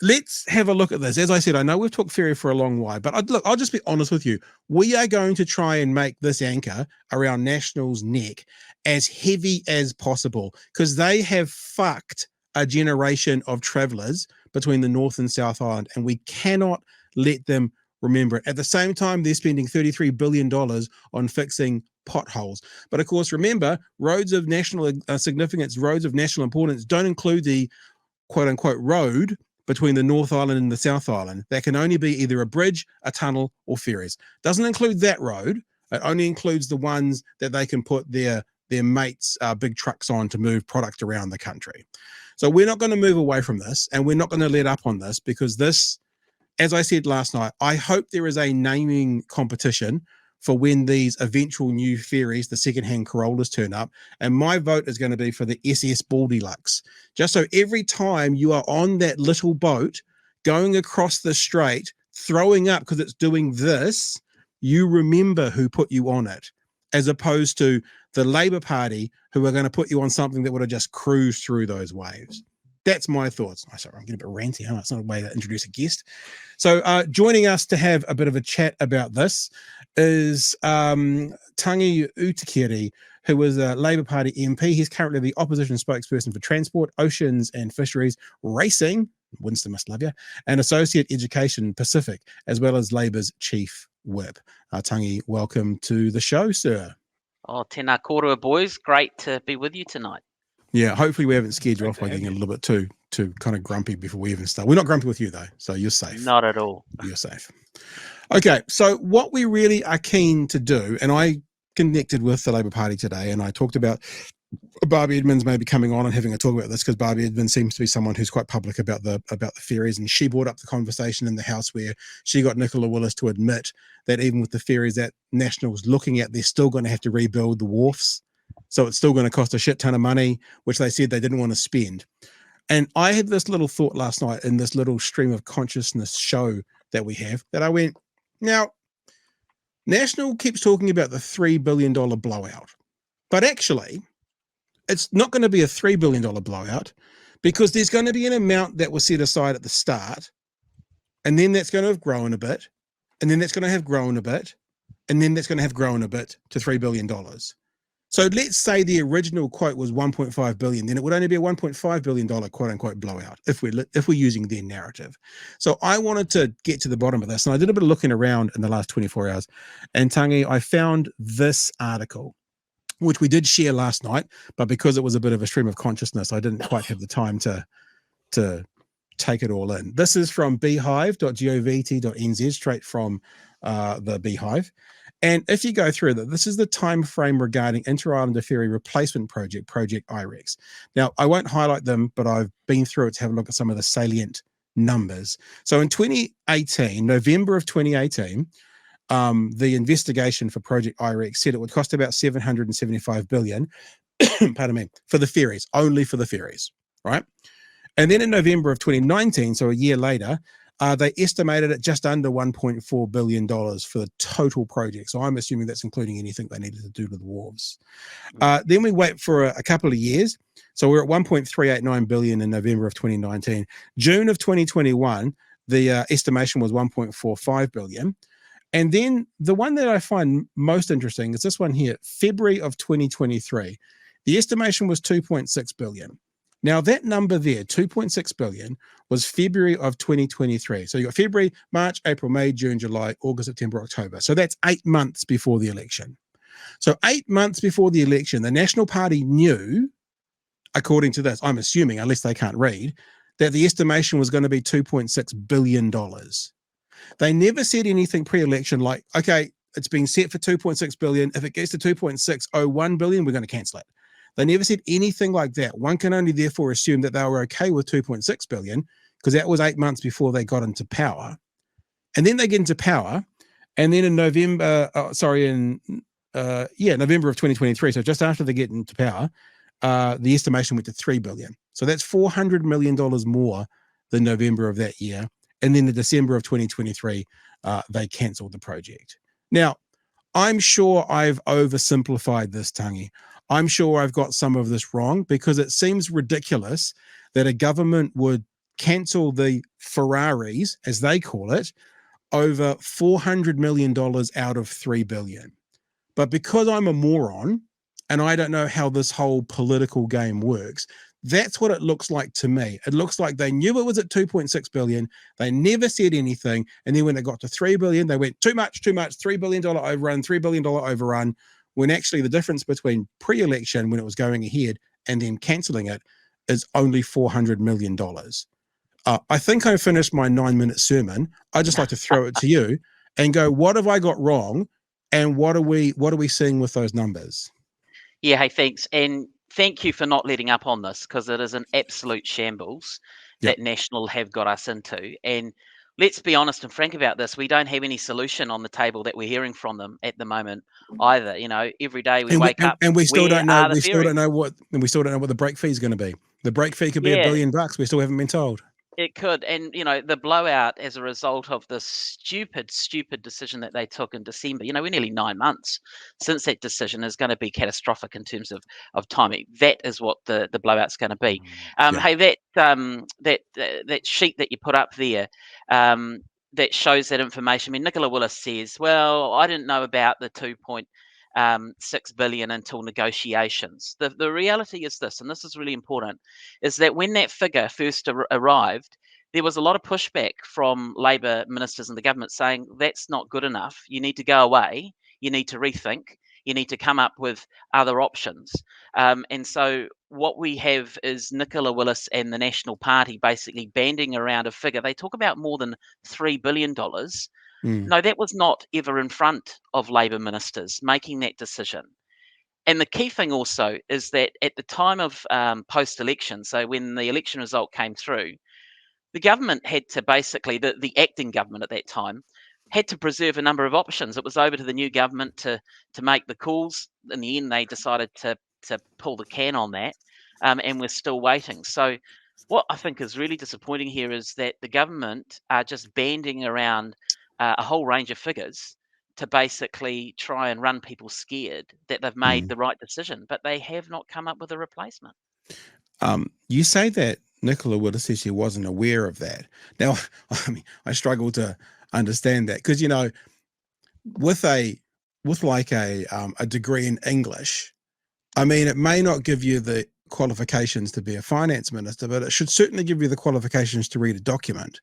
let's have a look at this. As I said, I know we've talked ferry for a long while, but I'll just be honest with you. We are going to try and make this anchor around National's neck as heavy as possible, because they have fucked a generation of travellers between the North and South Island, and we cannot let them remember it. At the same time, they're spending $33 billion on fixing potholes. But of course, remember, roads of national significance, roads of national importance don't include the quote-unquote road between the North Island and the South Island. That can only be either a bridge, a tunnel, or ferries. Doesn't include that road. It only includes the ones that they can put their mates' big trucks on to move product around the country. So we're not going to move away from this, and we're not going to let up on this, because this, as I said last night, I hope there is a naming competition for when these eventual new ferries, the second-hand Corollas, turn up. And my vote is going to be for the SS Baldy-Lux. Just so every time you are on that little boat going across the strait, throwing up because it's doing this, you remember who put you on it, as opposed to the Labour Party, who are going to put you on something that would have just cruised through those waves. That's my thoughts. Oh, sorry, I'm getting a bit ranty. Huh? It's not a way to introduce a guest. So joining us to have a bit of a chat about this is Tangi Utikere, who is a Labour Party MP. He's currently the opposition spokesperson for Transport, Oceans and Fisheries, Racing, Winston must love you, and Associate Education Pacific, as well as Labour's Chief Whip. Tangi, welcome to the show, sir. Oh, tēnā kōrua, boys. Great to be with you tonight. Yeah, hopefully we haven't scared you off by getting a little bit too kind of grumpy before we even start. We're not grumpy with you, though, so you're safe. Not at all. You're safe. Okay, so what we really are keen to do, and I connected with the Labour Party today, and I talked about Barbie Edmonds maybe coming on and having a talk about this, because Barbie Edmonds seems to be someone who's quite public about the ferries, and she brought up the conversation in the House where she got Nicola Willis to admit that even with the ferries that National's looking at, they're still going to have to rebuild the wharfs. So it's still going to cost a shit ton of money, which they said they didn't want to spend. And I had this little thought last night in this little stream of consciousness show that we have, that I went, now, National keeps talking about the $3 billion blowout, but actually, it's not going to be a $3 billion blowout, because there's going to be an amount that was set aside at the start, and then that's going to have grown a bit, and then that's going to have grown a bit, and then that's going to have grown a bit to $3 billion. So let's say the original quote was 1.5 billion, then it would only be a $1.5 billion quote unquote blowout if we're using their narrative. So I wanted to get to the bottom of this, and I did a bit of looking around in the last 24 hours. And Tangi, I found this article, which we did share last night, but because it was a bit of a stream of consciousness, I didn't quite have the time to take it all in. This is from beehive.govt.nz, straight from the Beehive. And if you go through that, this is the time frame regarding Inter-Islander Ferry Replacement Project, Project IREX. Now, I won't highlight them, but I've been through it to have a look at some of the salient numbers. So in 2018, November of 2018, the investigation for Project IREX said it would cost about $775 billion, pardon me, for the ferries, only for the ferries, right? And then in November of 2019, so a year later, they estimated it just under $1.4 billion for the total project. So I'm assuming that's including anything they needed to do to the wharves. Then we wait for a couple of years. So we're at 1.389 billion in November of 2019. June of 2021, the estimation was 1.45 billion. And then the one that I find most interesting is this one here, February of 2023. The estimation was 2.6 billion. Now that number there, 2.6 billion, was February of 2023. So you got February, March, April, May, June, July, August, September, October. So that's 8 months before the election. So 8 months before the election, the National Party knew, according to this, I'm assuming, unless they can't read, that the estimation was going to be $2.6 billion. They never said anything pre-election like, okay, it's been set for 2.6 billion. If it gets to 2.601 billion, we're going to cancel it. They never said anything like that. One can only therefore assume that they were okay with 2.6 billion, because that was 8 months before they got into power. And then they get into power, and then in November of 2023, so just after they get into power, the estimation went to 3 billion. So that's $400 million more than November of that year. And then in December of 2023, they cancelled the project. Now, I'm sure I've oversimplified this, Tangi. I'm sure I've got some of this wrong, because it seems ridiculous that a government would cancel the Ferraris, as they call it, over $400 million out of $3 billion. But because I'm a moron and I don't know how this whole political game works, that's what it looks like to me. It looks like they knew it was at 2.6 billion. They never said anything. And then when it got to 3 billion, they went too much, $3 billion overrun, $3 billion overrun, when actually the difference between pre-election, when it was going ahead, and then cancelling it is only $400 million. I think I finished my 9-minute sermon. I'd just like to throw it to you and go, what have I got wrong? And what are we seeing with those numbers? Yeah, hey, thanks. And thank you for not letting up on this, because it is an absolute shambles Yep. that National have got us into. And let's be honest and frank about this. We don't have any solution on the table that we're hearing from them at the moment either. You know, every day we wake up and we still where don't know. are the We still don't ferries? know what the break fee is going to be. The break fee could be $1 Yeah, billion. We still haven't been told. it could. And, you know, the blowout as a result of the stupid decision that they took in December, you know, we're nearly 9 months since that decision, is going to be catastrophic in terms of timing. That is what the blowout's going to be. Yeah. Hey, that sheet that you put up there, that shows that information. I mean, Nicola Willis says, well, I didn't know about the 2.6 billion until negotiations. The reality is this, and this is really important, is that when that figure first arrived, there was a lot of pushback from Labor ministers in the government saying that's not good enough. You need to go away. You need to rethink. You need to come up with other options. And so what we have is Nicola Willis and the National Party basically banding around a figure. They talk about more than $3 billion. No, that was not ever in front of Labor ministers making that decision. And the key thing also is that at the time of post-election, so when the election result came through, the government had to basically, the acting government at that time, had to preserve a number of options. It was over to the new government to make the calls. In the end, they decided to pull the can on that, and we're still waiting. So what I think is really disappointing here is that the government are just banding around a whole range of figures to basically try and run people scared that they've made the right decision, but they have not come up with a replacement. You say that Nicola Willis says she wasn't aware of that. Now, I mean, I struggle to understand that because, you know, with like a degree in English, I mean, it may not give you the qualifications to be a finance minister, but it should certainly give you the qualifications to read a document.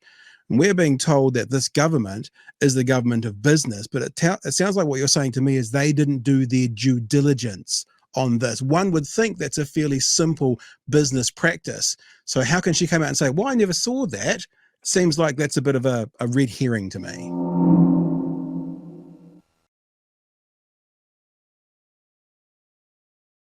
And we're being told that this government is the government of business, but it sounds like what you're saying to me is they didn't do their due diligence on this. One would think that's a fairly simple business practice. So how can she come out and say, well, I never saw that? Seems like that's a bit of a red herring to me.